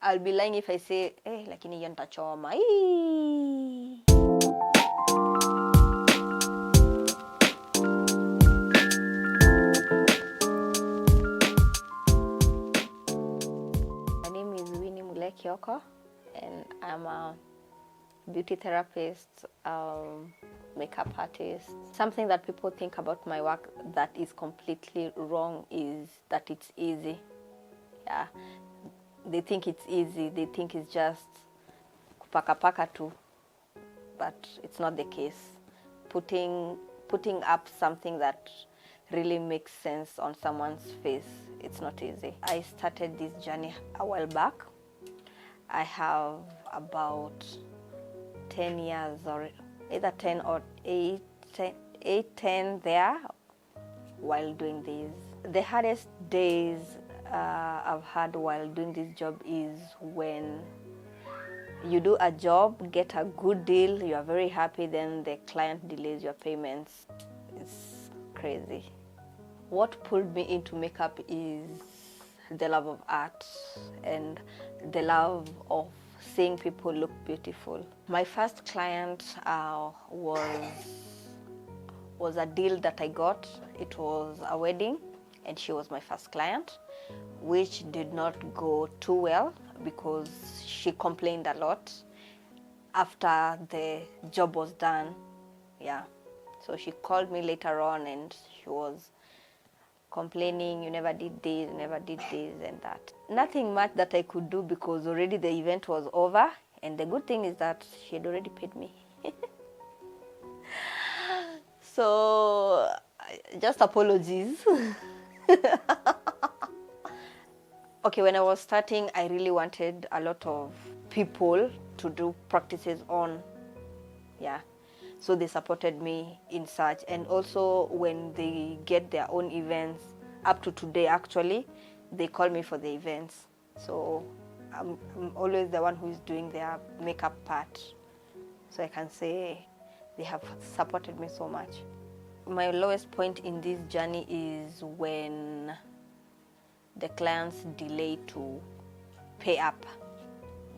I'll be lying if I say, lakini hiyo nitachoma. My name is Winnie Mulee, and I'm a beauty therapist, makeup artist. Something that people think about my work that is completely wrong is that it's easy. Yeah, they think it's easy. They think it's just kupaka tu, but it's not the case. Putting up something that really makes sense on someone's face, it's not easy. I started this journey a while back. I have about 10 years, or either 10 or 8, 10 there while doing this. The hardest days I've had while doing this job is when you do a job, get a good deal, you are very happy, then the client delays your payments. It's crazy. What pulled me into makeup is the love of art and the love of seeing people look beautiful. My first client was a deal that I got. It was a wedding, and she was my first client, which did not go too well because she complained a lot after the job was done. Yeah, so she called me later on and she was complaining, you never did this, and that. Nothing much that I could do because already the event was over, and the good thing is that she had already paid me. So just apologies. Okay, when I was starting, I really wanted a lot of people to do practices on. Yeah, so they supported me in such. And also when they get their own events, up to today actually, they call me for the events. So I'm always the one who is doing their makeup part. So I can say they have supported me so much. My lowest point in this journey is when the clients delay to pay up.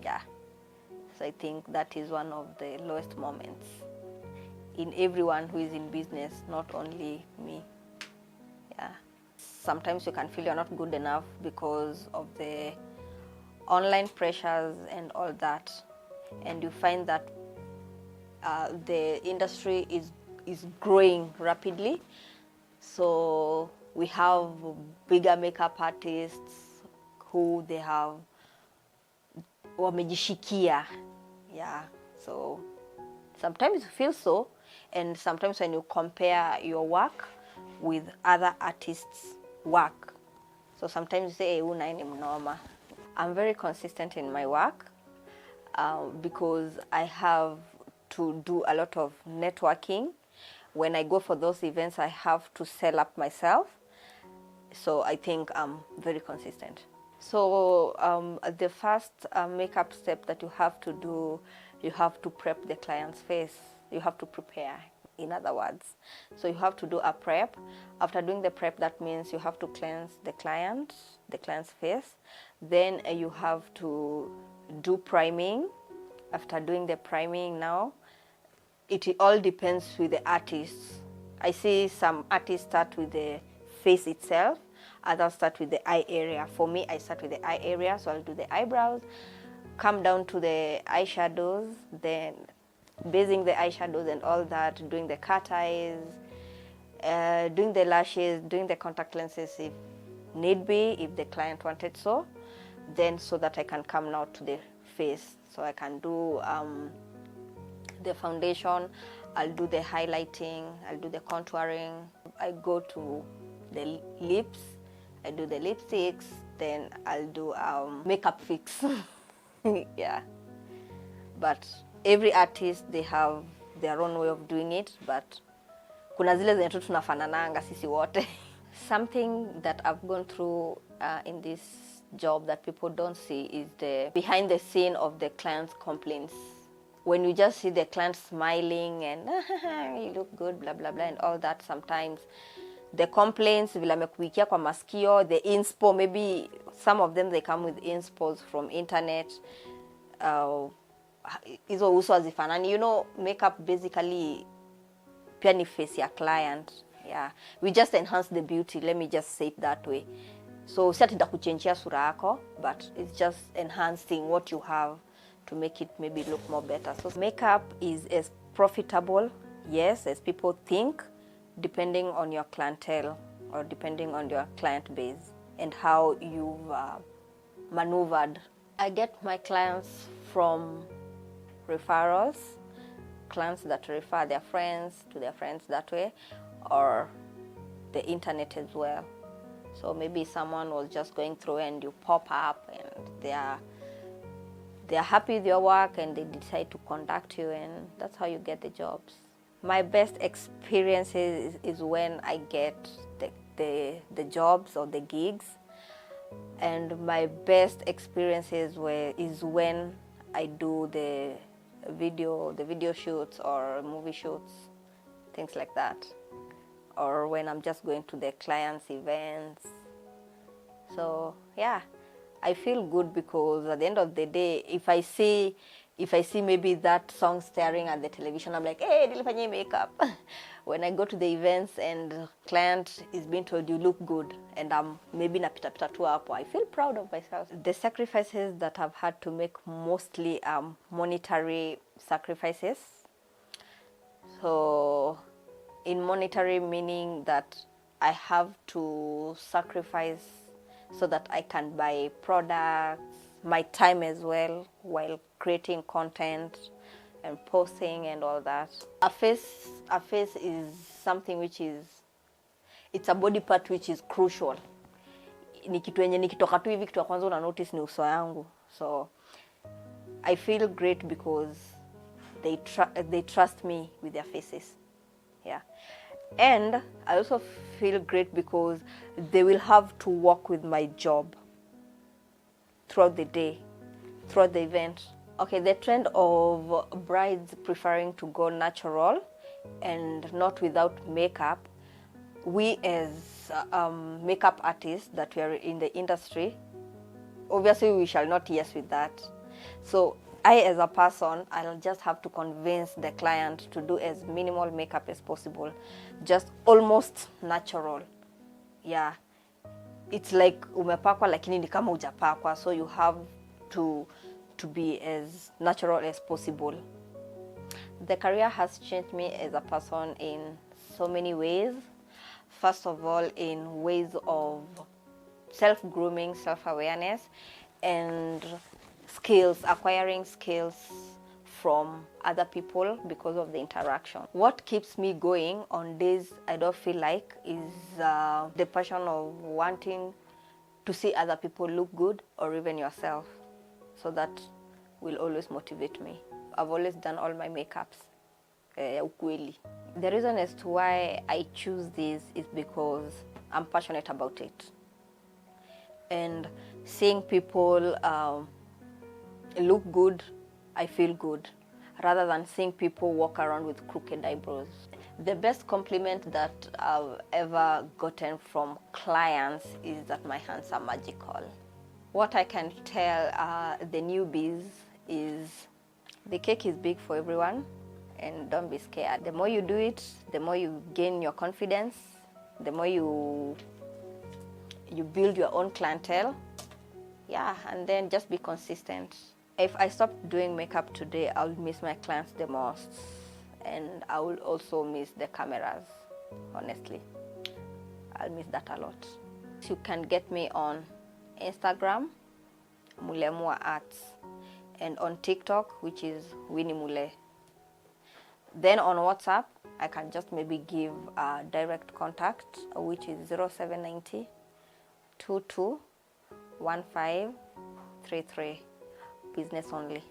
Yeah, so I think that is one of the lowest moments in everyone who is in business, not only me. Yeah, sometimes you can feel you're not good enough because of the online pressures and all that, and you find that the industry is growing rapidly. So we have bigger makeup artists who they have wamejishikia. Yeah, so sometimes you feel so, and sometimes when you compare your work with other artists' work, so sometimes you say, hey, una ni mnoma. I'm very consistent in my work because I have to do a lot of networking. When I go for those events, I have to sell up myself. So I think I'm very consistent. So the first makeup step that you have to do, you have to prep the client's face. You have to prepare, in other words. So you have to do a prep. After doing the prep, that means you have to cleanse the client's face. Then you have to do priming. After doing the priming now, it all depends with the artists. I see some artists start with the face itself, others start with the eye area. For me, I start with the eye area, so I'll do the eyebrows, come down to the eyeshadows, then basing the eyeshadows and all that, doing the cat eyes, doing the lashes, doing the contact lenses if need be, if the client wanted so, then so that I can come now to the face. So I can do the foundation, I'll do the highlighting, I'll do the contouring. I go to the lips, I do the lipsticks, then I'll do makeup fix. Yeah, but every artist, they have their own way of doing it, but kuna zile zenye tu tunafanananga sisi wote. Something that I've gone through in this job that people don't see is the behind the scene of the client's complaints. When you just see the client smiling and you look good, blah, blah, blah, and all that, sometimes the complaints, vile amekuikia kwa masikio, the inspo, maybe some of them they come with inspos from internet. Hizo uso hazifanani. You know, makeup basically pia ni face ya client. Yeah, we just enhance the beauty, let me just say it that way. So si ati ndakuchenjia sura yako, but it's just enhancing what you have to make it maybe look more better. So makeup is as profitable, yes, as people think, depending on your clientele or depending on your client base and how you've maneuvered. I get my clients from referrals, clients that refer their friends to their friends that way, or the internet as well. So maybe someone was just going through and you pop up and they're happy with your work and they decide to contact you, and that's how you get the jobs. My best experiences is when I get the jobs or the gigs, and my best experiences is when I do the video shoots or movie shoots, things like that, or when I'm just going to the clients' events. So yeah, I feel good because at the end of the day, if I see maybe that song staring at the television, I'm like, hey, nilifanya makeup. When I go to the events and client is being told you look good, and I'm maybe napita tu hapo, I feel proud of myself. The sacrifices that I've had to make mostly monetary sacrifices. So in monetary meaning that I have to sacrifice so that I can buy products, my time as well, while creating content and posting and all that. A face is something which is, it's a body part which is crucial. Ni kitu yenye nikitoka tu hivi kitu ya kwanza una notice ni uso yangu. So I feel great because they trust me with their faces. Yeah. And I also feel great because they will have to work with my job throughout the day, throughout the event. Okay, the trend of brides preferring to go natural and not without makeup, we as makeup artists that we are in the industry, obviously we shall not yes with that. So I as a person, I'll just have to convince the client to do as minimal makeup as possible, just almost natural. Yeah, it's like umepakwa lakini ni kama hujapakwa, so you have to be as natural as possible. The career has changed me as a person in so many ways. First of all, in ways of self-grooming, self-awareness, and skills, acquiring skills from other people because of the interaction. What keeps me going on days I don't feel like is the passion of wanting to see other people look good, or even yourself. So that will always motivate me. I've always done all my makeups. Ukweli. The reason as to why I choose this is because I'm passionate about it. And seeing people look good, I feel good, rather than seeing people walk around with crooked eyebrows. The best compliment that I've ever gotten from clients is that my hands are magical. What I can tell the newbies is the cake is big for everyone, and don't be scared. The more you do it, the more you gain your confidence, the more you build your own clientele. Yeah, and then just be consistent. If I stop doing makeup today, I'll miss my clients the most, and I will also miss the cameras, honestly. I'll miss that a lot. You can get me on Instagram, Mulee Arts, and on TikTok, which is Winnie Mulee. Then on WhatsApp, I can just maybe give a direct contact, which is 0790 22 1533. Business only.